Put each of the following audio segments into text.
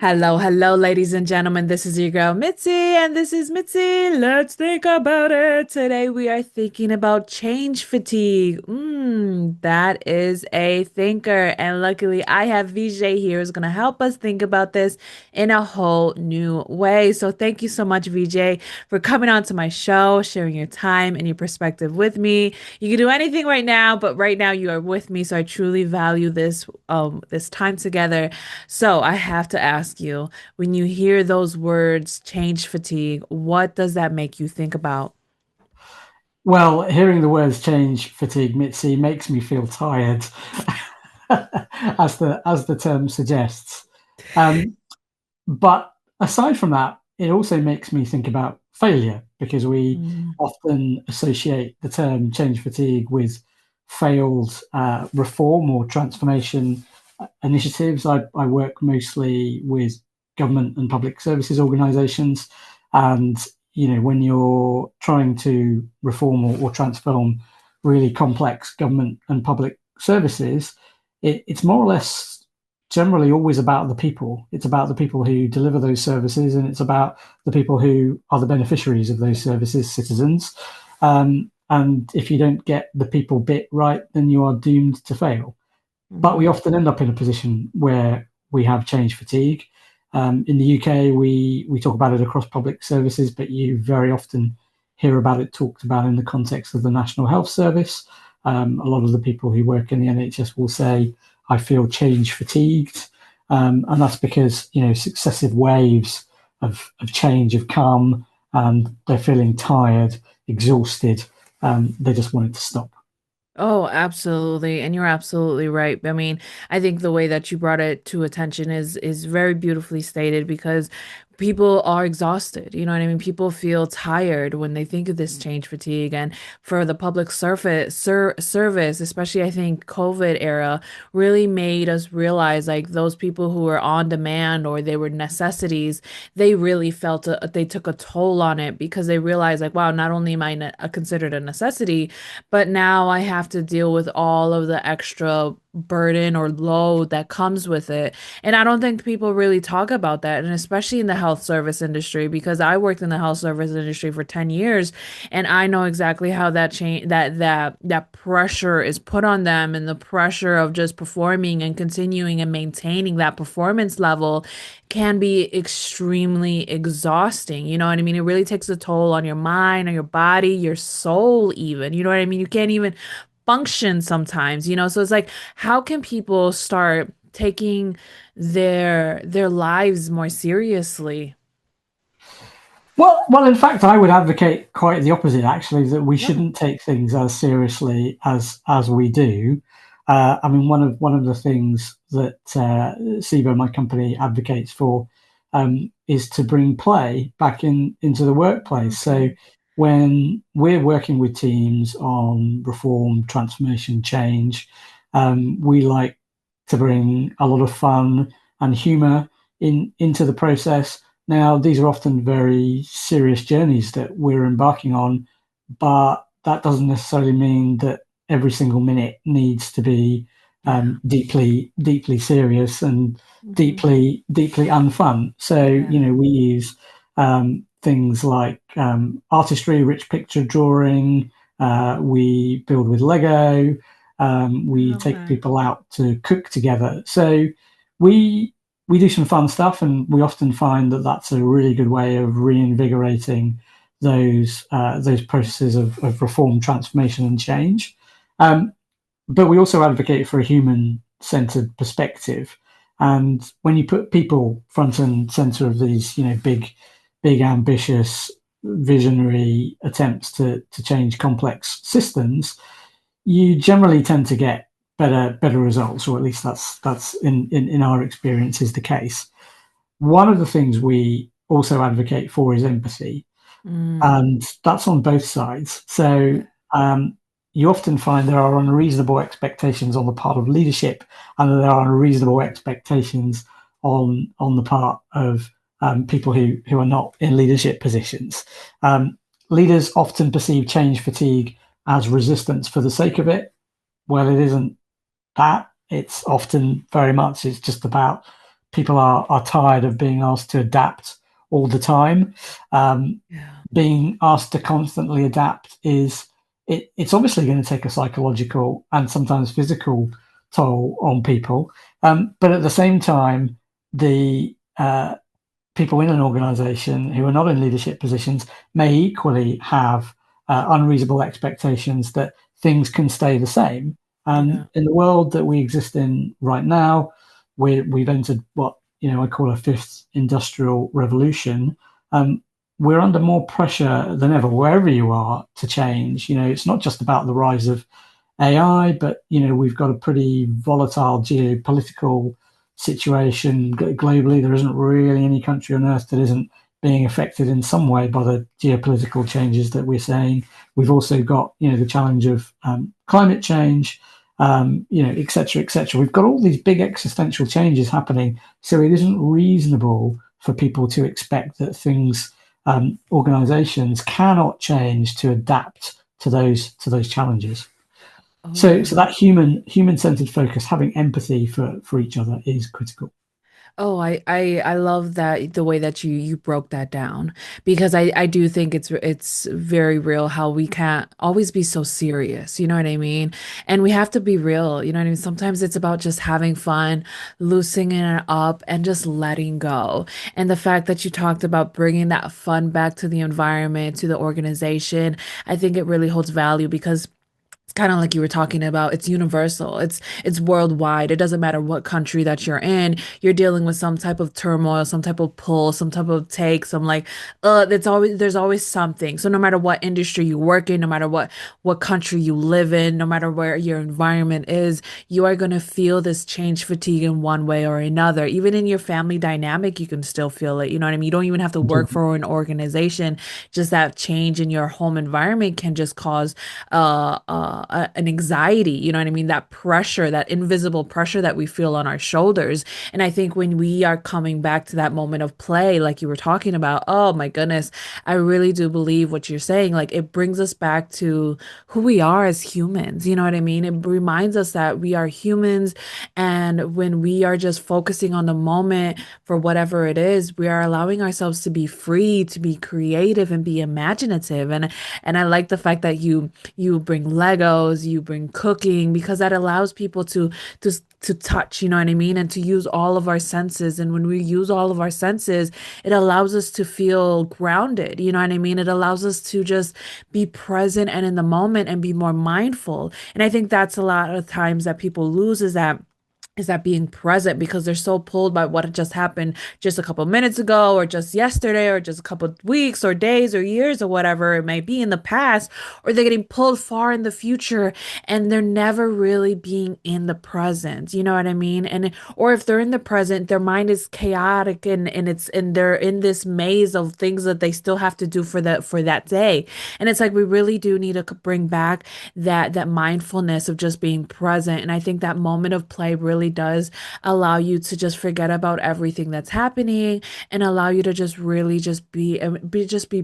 Hello, hello, ladies and gentlemen. This is your girl Mitzi, and this is Mitzi. Let's think about it. Today we are thinking about change fatigue. That is a thinker. And luckily, I have Vijay here who's going to help us think about this in a whole new way. So thank you so much, Vijay, for coming on to my show, sharing your time and your perspective with me. You can do anything right now, but right now you are with me, so I truly value this time together. So I have to ask you, when you hear those words, change fatigue, what does that make you think about? Well, hearing the words change fatigue, Mitzi, makes me feel tired, as the term suggests. Um, but aside from that, it also makes me think about failure because we Mm. often associate the term change fatigue with failed reform or transformation initiatives. I work mostly with government and public services organisations, and when you're trying to reform or transform really complex government and public services, it's more or less generally always about the people. It's about the people who deliver those services, and it's about the people who are the beneficiaries of those services, citizens. And if you don't get the people bit right, then you are doomed to fail. But we Mhm. often end up in a position where we have change fatigue. In the UK, we talk about it across public services, but you very often hear about it talked about in the context of the National Health Service. A lot of the people who work in the NHS will say, "I feel change fatigued," and that's because successive waves of change have come, and they're feeling tired, exhausted. They just want it to stop. Oh, absolutely. And you're absolutely right. I mean, I think the way that you brought it to attention is very beautifully stated because people are exhausted. You know what I mean? People feel tired when they think of this change fatigue. And for the public service, especially I think COVID era, really made us realize like those people who were on demand or they were necessities, they really they took a toll on it because they realized like, wow, not only am I considered a necessity, but now I have to deal with all of the extra burden or load that comes with it. And I don't think people really talk about that, and especially in the health service industry, because I worked in the health service industry for 10 years and I know exactly how that change that pressure is put on them, and the pressure of just performing and continuing and maintaining that performance level can be extremely exhausting. You know what I mean? It really takes a toll on your mind, on your body, your soul, even. You know what I mean? You can't even function sometimes, you know? So it's like, how can people start taking their lives more seriously? Well, in fact, I would advocate quite the opposite, actually, that we Yeah. shouldn't take things as seriously as we do. I mean, one of the things that SIBO, my company, advocates for is to bring play back into the workplace. So Okay. when we're working with teams on reform, transformation, change, we like to bring a lot of fun and humour into the process. Now, these are often very serious journeys that we're embarking on, but that doesn't necessarily mean that every single minute needs to be Yeah. deeply, deeply serious and Hmm. deeply, deeply unfun. So, Yeah. we use things like artistry, rich picture drawing. We build with Lego. We take Okay. people out to cook together. So we we do some fun stuff, and we often find that that's a really good way of reinvigorating those processes of reform, transformation, and change. Um, but we also advocate for a human-centered perspective, and when you put people front and center of these, big, ambitious, visionary attempts to change complex systems, you generally tend to get better results, or at least that's in our experience is the case. One of the things we also advocate for is empathy, Mm. and that's on both sides. So Yeah. um, you often find there are unreasonable expectations on the part of leadership, and there are unreasonable expectations on the part of people who are not in leadership positions. Um, Leaders often perceive change fatigue as resistance for the sake of it. Well, it isn't that. It's often very much it's just about people are tired of being asked to adapt all the time. Um, Yeah. Being asked to constantly adapt it's obviously going to take a psychological and sometimes physical toll on people. But at the same time, the people in an organization who are not in leadership positions may equally have unreasonable expectations that things can stay the same. And Yeah. in the world that we exist in right now, we've entered what I call a fifth industrial revolution. Um, we're under more pressure than ever, wherever you are, to change. It's not just about the rise of AI, but we've got a pretty volatile geopolitical situation globally. There isn't really any country on earth that isn't being affected in some way by the geopolitical changes that we're seeing. We've also got the challenge of climate change, et cetera, et cetera. We've got all these big existential changes happening, so it isn't reasonable for people to expect that organizations cannot change to adapt to those challenges. Oh So yeah. that human centered focus, having empathy for each other, is critical. Oh, I love that the way that you broke that down because I do think it's very real how we can't always be so serious, you know what I mean? And we have to be real, you know what I mean? Sometimes it's about just having fun, loosening it up and just letting go. And the fact that you talked about bringing that fun back to the environment, to the organization, I think it really holds value because it's kind of like you were talking about. It's universal. It's worldwide. It doesn't matter what country that you're in. You're dealing with some type of turmoil, some type of pull, some type of take, some like there's always something. So no matter what industry you work in, no matter what country you live in, no matter where your environment is, you are going to feel this change fatigue in one way or another. Even in your family dynamic, you can still feel it. You know what I mean? You don't even have to work for an organization. Just that change in your home environment can just cause an anxiety, you know what I mean? That pressure, that invisible pressure that we feel on our shoulders. And I think when we are coming back to that moment of play, like you were talking about, oh my goodness, I really do believe what you're saying. Like it brings us back to who we are as humans, you know what I mean? It reminds us that we are humans. And when we are just focusing on the moment for whatever it is, we are allowing ourselves to be free, to be creative and be imaginative. And I like the fact that you bring Legos, you bring cooking because that allows people to touch, you know what I mean, and to use all of our senses. And when we use all of our senses, it allows us to feel grounded, you know what I mean? It allows us to just be present and in the moment and be more mindful. And I think that's a lot of times that people lose is that being present because they're so pulled by what had just happened just a couple minutes ago or just yesterday or just a couple of weeks or days or years or whatever it may be in the past, or they're getting pulled far in the future and they're never really being in the present, you know what I mean? And or if they're in the present, their mind is chaotic and they're in this maze of things that they still have to do for that day. And it's like we really do need to bring back that mindfulness of just being present. And I think that moment of play really does allow you to just forget about everything that's happening and allow you to just really just be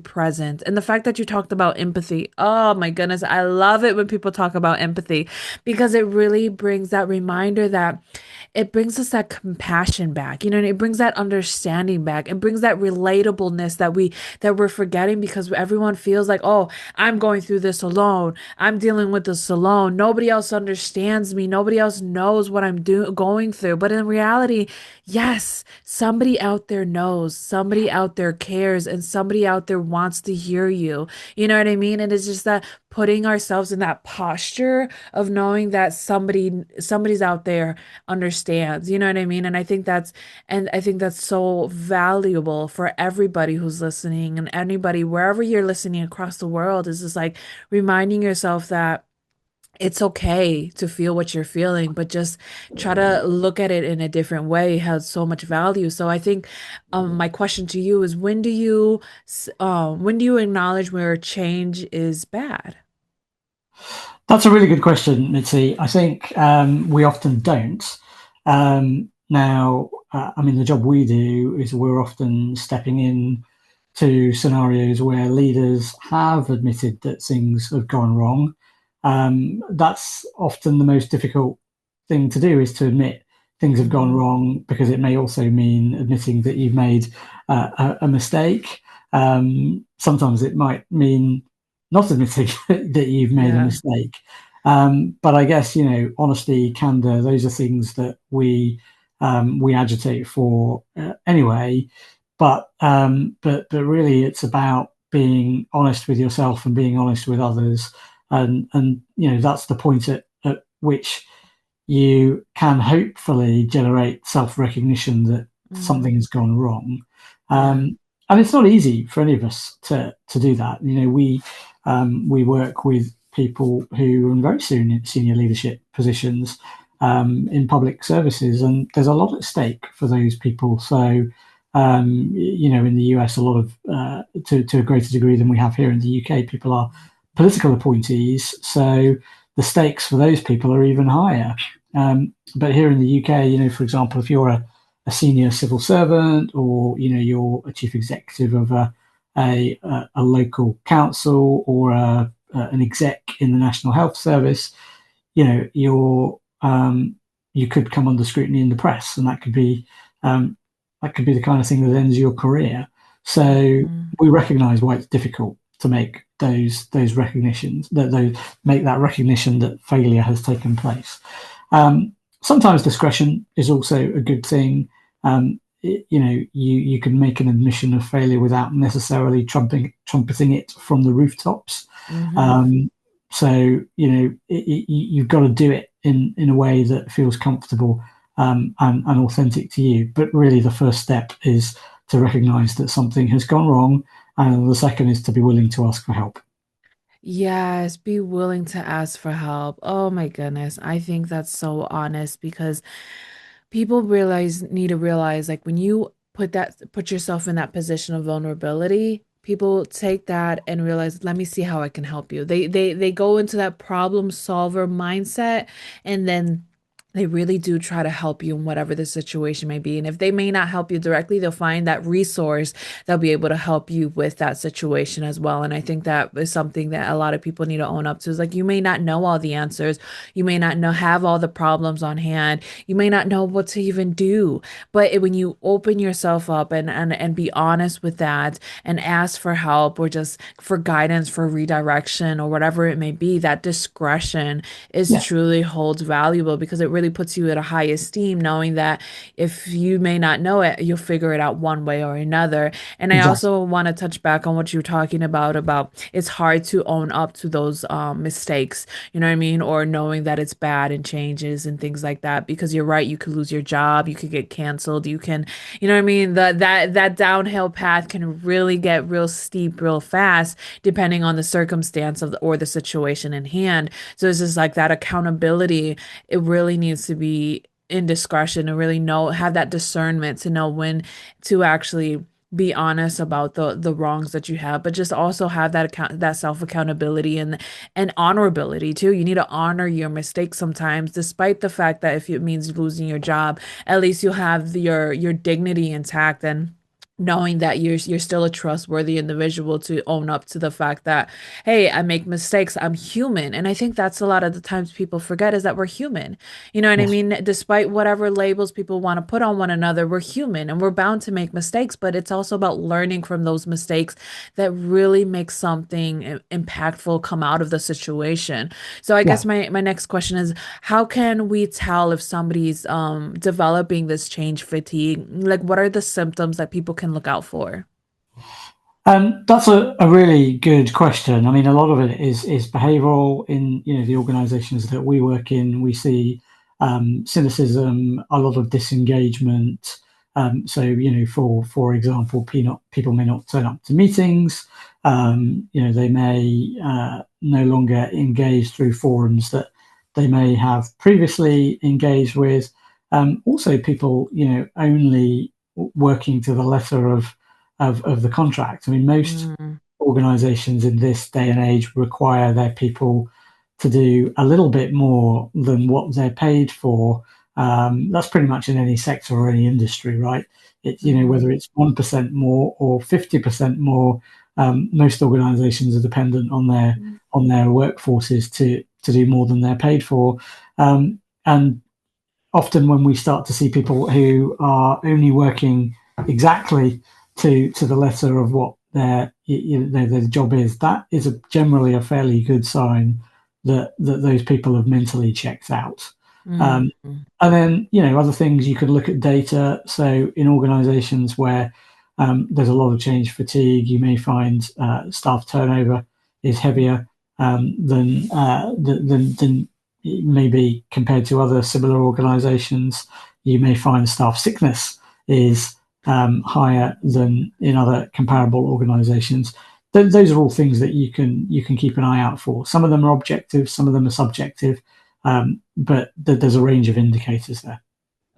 present. And the fact that you talked about empathy, oh my goodness, I love it when people talk about empathy because it really brings that reminder that it brings us that compassion back, you know, and it brings that understanding back. It brings that relatableness that we're forgetting because everyone feels like, oh, I'm going through this alone. I'm dealing with this alone. Nobody else understands me. Nobody else knows what I'm going through. But in reality, yes, somebody out there knows, somebody out there cares, and somebody out there wants to hear you. You know what I mean? And it's just that putting ourselves in that posture of knowing that somebody's out there understands. You know what I mean? And I think that's so valuable for everybody who's listening and anybody wherever you're listening across the world is just like reminding yourself that it's okay to feel what you're feeling, but just try to look at it in a different way has so much value. So I think my question to you is when do you acknowledge where change is bad? That's a really good question, Mitzi. I think we often don't. Now, I mean, the job we do is we're often stepping in to scenarios where leaders have admitted that things have gone wrong. That's often the most difficult thing to do is to admit things have gone Hmm. wrong, because it may also mean admitting that you've made a mistake. Sometimes it might mean not admitting that you've made a Yeah. mistake. But I guess, honesty, candor, those are things that we agitate for anyway. But really, it's about being honest with yourself and being honest with others, and that's the point at which you can hopefully generate self-recognition that something Hmm. has gone wrong. Yeah. And it's not easy for any of us to do that. We work with people who are in very senior leadership positions in public services, and there's a lot at stake for those people. So, in the US, a lot of to a greater degree than we have here in the UK, people are political appointees. So the stakes for those people are even higher. But here in the UK, for example, if you're a senior civil servant, or you're a chief executive of a local council, or an exec in the National Health Service, you could come under scrutiny in the press, and um, that could be the kind of thing that ends your career. So Hmm. we recognise why it's difficult to make those recognitions, that those make that recognition that failure has taken place. Sometimes discretion is also a good thing. You can make an admission of failure without necessarily trumpeting it from the rooftops. Hmm. Um, so you've got to do it in a way that feels comfortable, and authentic to you. But really, the first step is to recognise that something has gone wrong, and the second is to be willing to ask for help. Yes, be willing to ask for help. Oh my goodness. I think that's so honest because people need to realize like when you put yourself in that position of vulnerability, people take that and realize, let me see how I can help you. They go into that problem solver mindset, and then they really do try to help you in whatever the situation may be. And if they may not help you directly, they'll find that resource that'll be able to help you with that situation as well. And I think that is something that a lot of people need to own up to, is like you may not know all the answers, you may not know have all the problems on hand, you may not know what to even do, but when you open yourself up and be honest with that and ask for help or just for guidance, for redirection or whatever it may be, that discretion is Yeah, truly holds valuable because it really puts you at a high esteem, knowing that if you may not know it, you'll figure it out one way or another. And I exactly. also want to touch back on what you were talking about it's hard to own up to those mistakes, you know what I mean? Or knowing that it's bad and changes and things like that. Because you're right, you could lose your job, you could get canceled, you can, you know what I mean? That downhill path can really get real steep real fast, depending on the circumstance or the situation in hand. So it's just like that accountability, it really needs to be in discretion and really have that discernment to know when to actually be honest about the wrongs that you have, but just also have that self accountability and honorability too. You need to honor your mistakes sometimes, despite the fact that if it means losing your job, at least you'll have your dignity intact, and knowing that you're still a trustworthy individual to own up to the fact that, hey, I make mistakes, I'm human. And I think that's a lot of the times people forget, is that we're human. You know what I Yes. mean? Despite whatever labels people want to put on one another, we're human and we're bound to make mistakes, but it's also about learning from those mistakes that really make something impactful come out of the situation. So I Yeah. guess my next question is, how can we tell if somebody's developing this change fatigue? Like, what are the symptoms that people can look out for? That's a really good question. I mean, a lot of it is behavioural. In the organisations that we work in, we see cynicism, a lot of disengagement. So for example, people may not turn up to meetings. They may no longer engage through forums that they may have previously engaged with. Also, people only working to the letter of the contract. I mean, most Mm, organizations in this day and age require their people to do a little bit more than what they're paid for. That's pretty much in any sector or any industry, right? mhm, Whether it's 1% more or 50% more, most organizations are dependent on their workforces to do more than they're paid for. And often when we start to see people who are only working exactly to the letter of what their job is, that is generally a fairly good sign that those people have mentally checked out. Mm. Um, and then, other things you could look at data. So in organizations where there's a lot of change fatigue, you may find staff turnover is heavier than maybe compared to other similar organizations. You may find staff sickness is higher than in other comparable organizations. Those are all things that you can keep an eye out for. Some of them are objective, some of them are subjective, but there's a range of indicators there.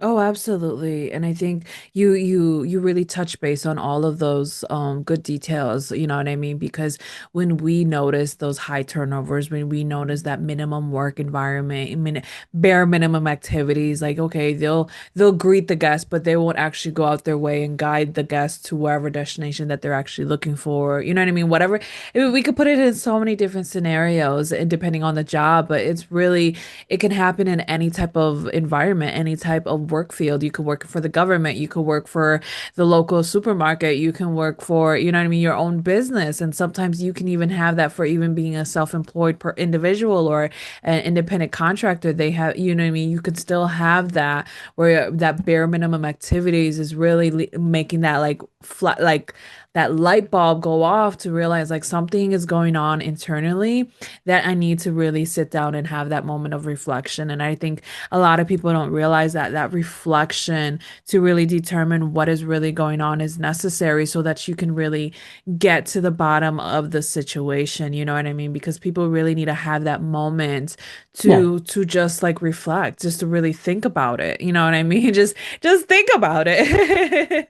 Oh, absolutely. And I think you really touch base on all of those good details, you know what I mean? Because when we notice those high turnovers, when we notice that minimum work environment, bare minimum activities, like okay, they'll greet the guest, but they won't actually go out their way and guide the guest to wherever destination that they're actually looking for. You know what I mean? Whatever. I mean, we could put it in so many different scenarios and depending on the job, but it can happen in any type of environment, any type of work field. You could work for the government, you could work for the local supermarket, you can work for, you know what I mean, your own business. And sometimes you can even have that for even being a self-employed per individual or an independent contractor. They have, you know what I mean, you could still have that where that bare minimum activities is really making that like flat, like that light bulb go off to realize like something is going on internally that I need to really sit down and have that moment of reflection. And I think a lot of people don't realize that that reflection to really determine what is really going on is necessary so that you can really get to the bottom of the situation. You know what I mean? Because people really need to have that moment Yeah, to just like reflect, just to really think about it. You know what I mean? Just think about it.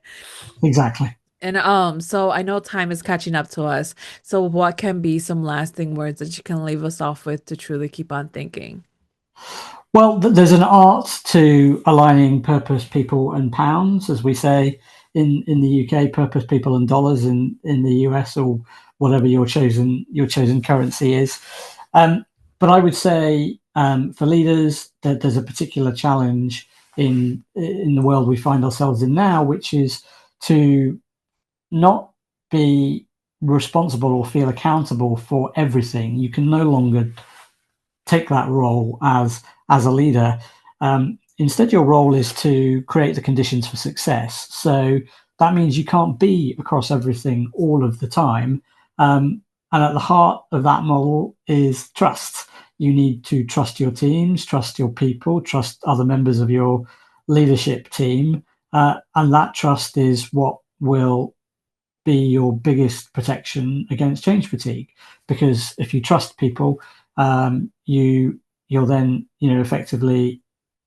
exactly. And so I know time is catching up to us. So what can be some lasting words that you can leave us off with to truly keep on thinking? Well, there's an art to aligning purpose, people, and pounds, as we say in the UK, purpose, people, and dollars in the US, or whatever your chosen currency is. Um, but I would say for leaders that there's a particular challenge in the world we find ourselves in now, which is to not be responsible or feel accountable for everything. You can no longer take that role as a leader. Instead, your role is to create the conditions for success. So that means you can't be across everything all of the time. And at the heart of that model is trust. You need to trust your teams, trust your people, trust other members of your leadership team. And that trust is what will be your biggest protection against change fatigue. Because if you trust people, you're then effectively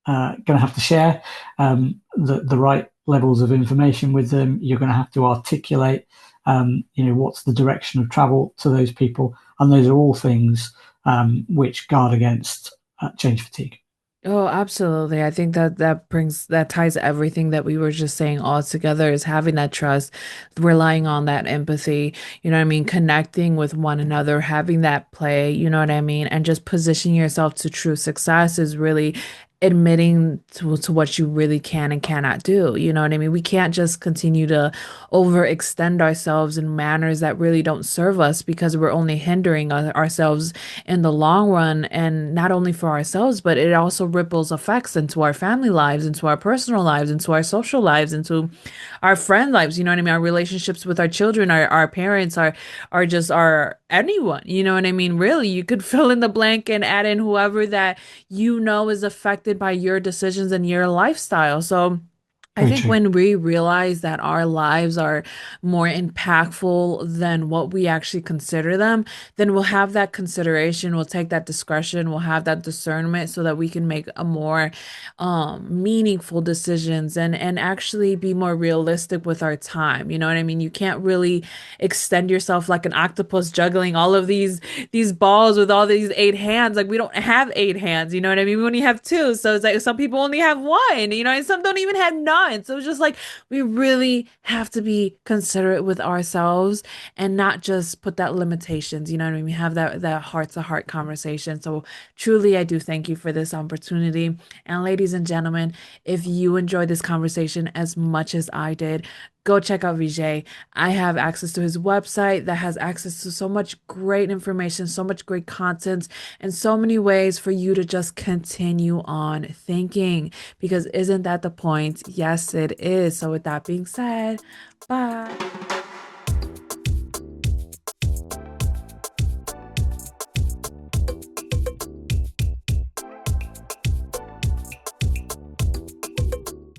going to have to share the right levels of information with them. You're going to have to articulate what's the direction of travel to those people, and those are all things which guard against change fatigue. Oh, absolutely. I think that that ties everything that we were just saying all together is having that trust, relying on that empathy, you know what I mean, connecting with one another, having that play, you know what I mean, and just positioning yourself to true success is really admitting to what you really can and cannot do. You know what I mean? We can't just continue to overextend ourselves in manners that really don't serve us because we're only hindering ourselves in the long run, and not only for ourselves, but it also ripples effects into our family lives, into our personal lives, into our social lives, into our friend lives, you know what I mean? Our relationships with our children, our parents, are just our anyone, you know what I mean? Really, you could fill in the blank and add in whoever that you know is affected by your decisions and your lifestyle. So I Very think true. when we realize that our lives are more impactful than what we actually consider them, then we'll have that consideration, we'll take that discretion, we'll have that discernment so that we can make a more meaningful decisions and actually be more realistic with our time. You know what I mean? You can't really extend yourself like an octopus juggling all of these balls with all these eight hands. Like we don't have eight hands, you know what I mean? We only have two. So it's like some people only have one, you know, and some don't even have none. mind. So it's just like we really have to be considerate with ourselves and not just put that limitations, you know what I mean? Have that heart to heart conversation. So truly I do thank you for this opportunity. And ladies and gentlemen, if you enjoyed this conversation as much as I did, go check out Vijay. I have access to his website that has access to so much great information, so much great content, and so many ways for you to just continue on thinking. Because isn't that the point? Yes, it is. So, with that being said, bye.